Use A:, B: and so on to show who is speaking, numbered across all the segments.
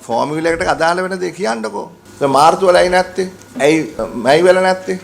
A: Formula එකට අදාළ වෙන දේ කියන්නකෝ. මාර්තු වලයි නැත්තේ. ඇයි මයි වල නැත්තේ?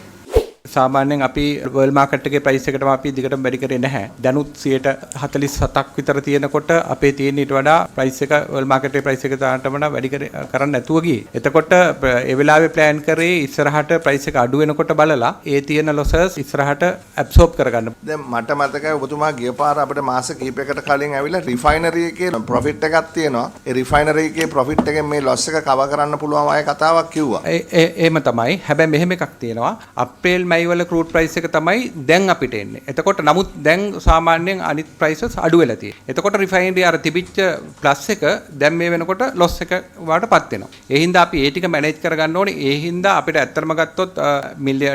B: සාමාන්‍යයෙන් අපි වර්ල්ඩ් මාකට් එකේ ප්‍රයිස් එකටම අපි දිගටම වැඩි කරේ නැහැ. දැනුත් 47ක් විතර තියෙනකොට අපේ තියෙන ඊට වඩා ප්‍රයිස් එක වර්ල්ඩ් මාකට් එකේ ප්‍රයිස් එක දාන්නටම වැඩි කරන්න නැතුව ගියේ. එතකොට ඒ වෙලාවේ ප්ලෑන් කරේ ඉස්සරහට ප්‍රයිස් එක අඩු වෙනකොට බලලා ඒ තියෙන ලොසස් ඉස්සරහට ඇබ්සෝබ් කරගන්න.
A: දැන් මට මතකයි ඔබතුමා ගිය පාර අපිට මාස කිහිපයකට කලින් ඇවිල්ලා රිෆයිනරි එකේ ප්‍රොෆිට් එකක් තියෙනවා. ඒ රිෆයිනරි එකේ ප්‍රොෆිට් එකෙන් මේ ලොස් එක කවර් කරන්න පුළුවන් අය කතාවක් කිව්වා.
B: එහෙම තමයි. හැබැයි මෙහෙම එකක් තියෙනවා. අප්‍රේල් මයි වල ක්‍රූඩ් ප්‍රයිස් එක තමයි දැන් අපිට එන්නේ. එතකොට නමුත් දැන් සාමාන්‍යයෙන් අනිත් ප්‍රයිසස් අඩු වෙලා තියෙනවා. එතකොට රිෆයිනරි අර තිබිච්ච ප්ලස් එක දැන් මේ වෙනකොට ලොස් එක වලටපත් වෙනවා. ඒ හින්දා අපි ඒ ටික මැනේජ් කරගන්න ඕනේ. ඒ හින්දා අපිට ඇත්තටම ගත්තොත්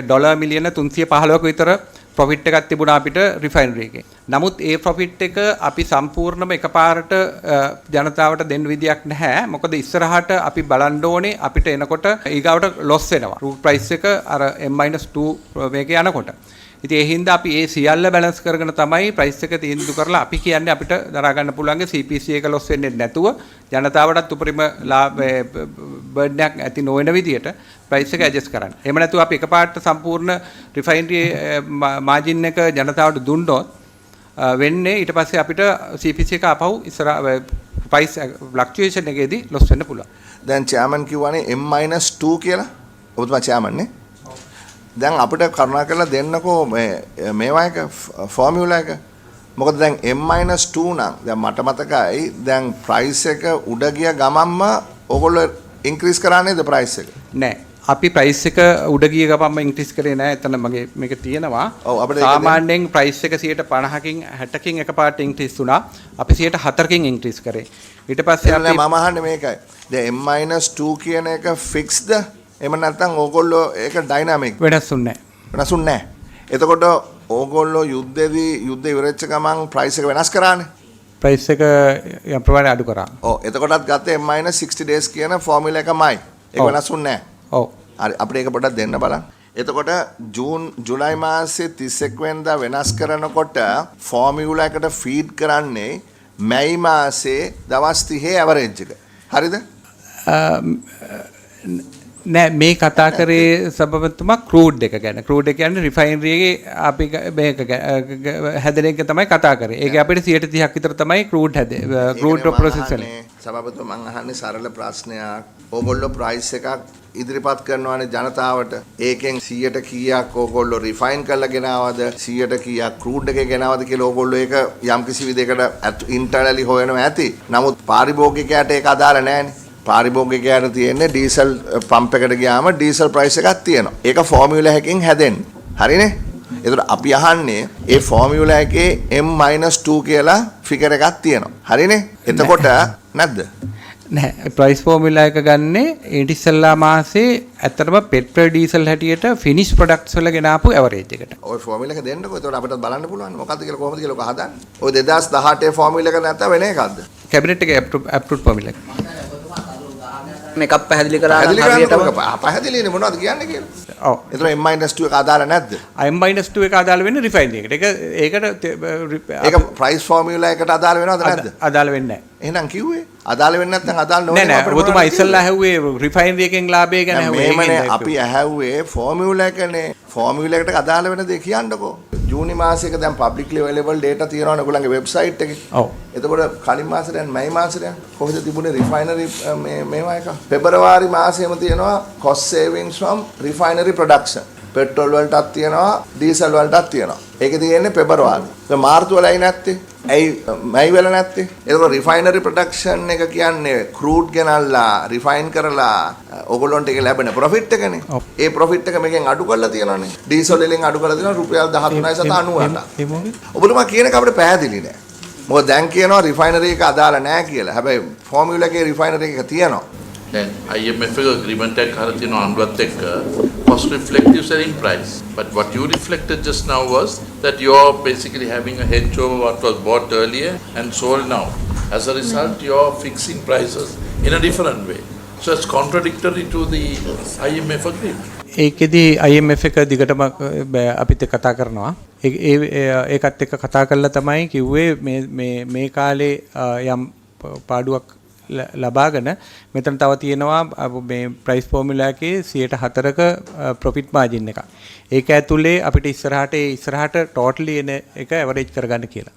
B: ඩොලර් මිලියන 315ක විතර ප්‍රොෆිට් එකක් තිබුණා අපිට රිෆයිනරි එකේ. නමුත් ඒ ප්‍රොෆිට් එක අපි සම්පූර්ණයෙන්ම එකපාරට ජනතාවට දෙන්න විදියක් නැහැ. මොකද ඉස්සරහට අපි බලන්න ඕනේ අපිට එනකොට ඊගාවට ලොස් වෙනවා. රූට් ප්‍රයිස් එක අර M-2 මේකේ යනකොට. ඉතින් ඒ හින්දා අපි ඒ සියල්ල බැලන්ස් කරගෙන තමයි ප්‍රයිස් එක තීන්දුව කරලා අපි කියන්නේ අපිට දරා ගන්න පුළුවන්ගේ CPC එක ලොස් වෙන්නේ නැතුව ජනතාවටත් උපරිම බර්ඩන් එකක් ඇති නොවන විදියට ප්‍රයිස් එක ඇඩ්ජස්ට් කරන්න. එහෙම නැතුව අපි එකපාරට සම්පූර්ණ රිෆයිනරි මාජින් එක ජනතාවට දුන්නොත් වෙන්නේ ඊට පස්සේ අපිට CPC එක ආපහු ඉස්සර ප්‍රයිස් ෆ්ලක්චුේෂන් එකේදී ලොස් වෙන්න පුළුවන්.
A: දැන් චෙයාමන් කිව්වනේ M-2 කියලා. ඔබතුමා චෙයාමන් නේ? දැන් අපිට කරුණා කරලා දෙන්නකෝ මේවා එක ෆෝමියුලා එක. මොකද දැන් M-2 නම් දැන් මට මතකයි දැන් ප්‍රයිස් එක උඩ ගිය ගමන්ම ඕගොල්ලෝ ඉන්ක්‍රීස් කරා නේද ප්‍රයිස් එක?
B: නෑ. අපි ප්‍රයිස් එක උඩ ගිය ගමන්ම ඉන්ක්‍රීස් කරේ නෑ. එතන මගේ මේක තියෙනවා. සාමාන්‍යයෙන් ප්‍රයිස් එක 50කින් 60කින් එකපාරට ඉන්ක්‍රීස් වුණා. අපි 4කින් ඉන්ක්‍රීස් කරේ. ඊට පස්සේ අපි
A: මම අහන්නේ මේකයි. දැන් M-2 කියන එක ෆික්ස්ද? එහෙම නැත්නම් ඕගොල්ලෝ ඒක ඩයිනාමික්
B: වෙනස්ුන්නේ නැහැ.
A: වෙනස්ුන්නේ නැහැ. එතකොට ඕගොල්ලෝ යුද්ධ ඉවරෙච්ච ගමන් ප්‍රයිස් එක වෙනස් කරානේ.
B: ප්‍රයිස් එක යම් ප්‍රමාණයක් අඩු කරා.
A: ඔව් එතකොටත් ගත්තේ M-60 days කියන ෆෝමියුලා එකමයි. ඒක වෙනස්ුන්නේ නැහැ.
B: ඔව්.
A: හරි අපිට ඒක පොඩ්ඩක් දෙන්න බලන්න. එතකොට ජුලයි මාසේ 31 වෙනිදා වෙනස් කරනකොට ෆෝමියුලා එකට ෆීඩ් කරන්නේ මැයි මාසේ දවස් 30 ඇවරේජ් එක. හරිද?
B: නෑ මේ කතා කරේ සබබතුමා ක්‍රූඩ් එක ගැන. ක්‍රූඩ් එක කියන්නේ රිෆයිනරි එකේ අපි මේක හැදෙන එක තමයි කතා කරේ. ඒක අපිට 30ක් විතර තමයි ක්‍රූඩ් ක්‍රූඩ් ප්‍රොසෙස් වල.
A: සබබතුමා මම අහන්නේ සරල ප්‍රශ්නයක්. ඕගොල්ලෝ ප්‍රයිස් එකක් ඉදිරිපත් කරනවානේ ජනතාවට. ඒකෙන් 100ට කීයක් ඕගොල්ලෝ රිෆයින් කරලා ගෙනාවද 100ට කීයක් ක්‍රූඩ් එකේ ගෙනාවද කියලා ඕගොල්ලෝ ඒක යම්කිසි විදිහකට ඉන්ටර්නලි හොයනවා ඇති. නමුත් පාරිභෝගිකයාට ඒක අදාළ නැහැනේ. පාරිභෝගිකයාට තියෙන්නේ ඩීසල් පම්ප් එකට ගියාම ඩීසල් ප්‍රයිස් එකක් තියෙනවා. ඒක ෆෝමියුලා එකකින් හැදෙන්නේ. හරිනේ? ඒතර අපි අහන්නේ ඒ ෆෝමියුලා එකේ M-2 කියලා ෆිගර් එකක් තියෙනවා. හරිනේ? එතකොට නැද්ද?
B: නැහැ. ප්‍රයිස් ෆෝමියුලා එක ගන්නේ ඊට ඉස්සෙල්ලා මාසේ ඇත්තටම පෙට්‍රල් ඩීසල් හැටියට ෆිනිෂ් ප්‍රොඩක්ට්ස් වල ගෙනාපු ඇවරේජ් එකට.
A: ඔය ෆෝමියුලා එක දෙන්නකෝ. ඒතකොට අපිට බලන්න පුළුවන් මොකද්ද කියලා කොහොමද කියලා ඔක හදන්නේ. ඔය 2018 ෆෝමියුලා එක නැත්නම් වෙන එකක්ද?
B: කැබිනට් එකේ අප්‍රූව් ෆෝමියුලා එක.
C: මේකක් පැහැදිලි කරා හරියටම
A: පැහැදිලිනේ මොනවද කියන්නේ කියලා.
B: ඔව්.
A: ඒතර M-2 එක අදාළ නැද්ද?
B: M-2 එක අදාළ වෙන්නේ රිෆයිනරි එකට.
A: ඒක ප්‍රයිස් ෆෝමියුලා එකට අදාළ වෙනවද නැද්ද?
B: අදාළ වෙන්නේ නැහැ.
A: එහෙනම් කිව්වේ අදාළ වෙන්නේ නැත්නම් අදාළ නොවන
B: නෑ නෑ ඔබතුමා ඉස්සෙල්ලා ඇහුවේ රිෆයිනරි එකෙන් ලාභය ගැන ඇහුවේ.
A: අපි ඇහුවේ ෆෝමියුලා එකනේ. ෆෝමියුලා එකට අදාළ වෙන දේ කියන්නකෝ. ජූනි මාසයක දැන් පබ්ලික්ලි අවైలබල් data තියෙනවනේ ඔයගොල්ලන්ගේ වෙබ්සයිට් එකේ. ඔව්. එතකොට කලින් මාසෙ දැන් මැයි මාසෙ දැන් කොහෙද තිබුණේ රිෆයිනරි මේවා එක? පෙබරවාරි මාසෙම තියෙනවා cost savings from refinery production. Petrol වලටත් තියෙනවා ඩීසල් වලටත් තියෙනවා. ඒකේ තියෙන්නේ පෙබරවාරි. ඒ මාර්තු වලයි නැත්තේ. ඇයි මැයි වල නැත්තේ? ඒතකොට රිෆයිනරි ප්‍රොඩක්ෂන් එක කියන්නේ ක්‍රූඩ් ගෙනල්ලා රිෆයින් කරලා ඕගොල්ලන්ට ඒක ලැබෙන ප්‍රොෆිට් එකනේ. ඒ ප්‍රොෆිට් එක මේකෙන් අඩු කරලා තියෙනවානේ. ඩීසල් වලින් අඩු කරලා තියෙනවා රුපියල් 13.98. ඔබතුමා කියන එක අපිට පැහැදිලි නෑ. මොකද දැන් කියනවා රිෆයිනරි එක අදාළ නෑ කියලා. හැබැයි ෆෝමියුලා එකේ රිෆයිනරි එක තියෙනවා.
D: Then IMF agreement එක හර තියෙන අනුවත් එක්ක cost reflective selling price. But what you reflected just now was that you're basically having a hedge over what was bought earlier and sold now. As a result, you're fixing prices in a different way. So it's contradictory to the IMF agreement.
B: ඒකෙදි IMF එක දිගටම අපිත් කතා කරනවා. ඒකත් එක්ක කතා කරලා තමයි කිව්වේ මේ කාලේ යම් පාඩුවක් ලබාගෙන මෙතන තව තියෙනවා මේ ප්‍රයිස් ෆෝමියුලා එකේ 104ක ප්‍රොෆිට් මාජින් එකක්. ඒක ඇතුලේ අපිට ඉස්සරහට ටෝටලි එන එක ඇවරේජ් කරගන්න කියලා.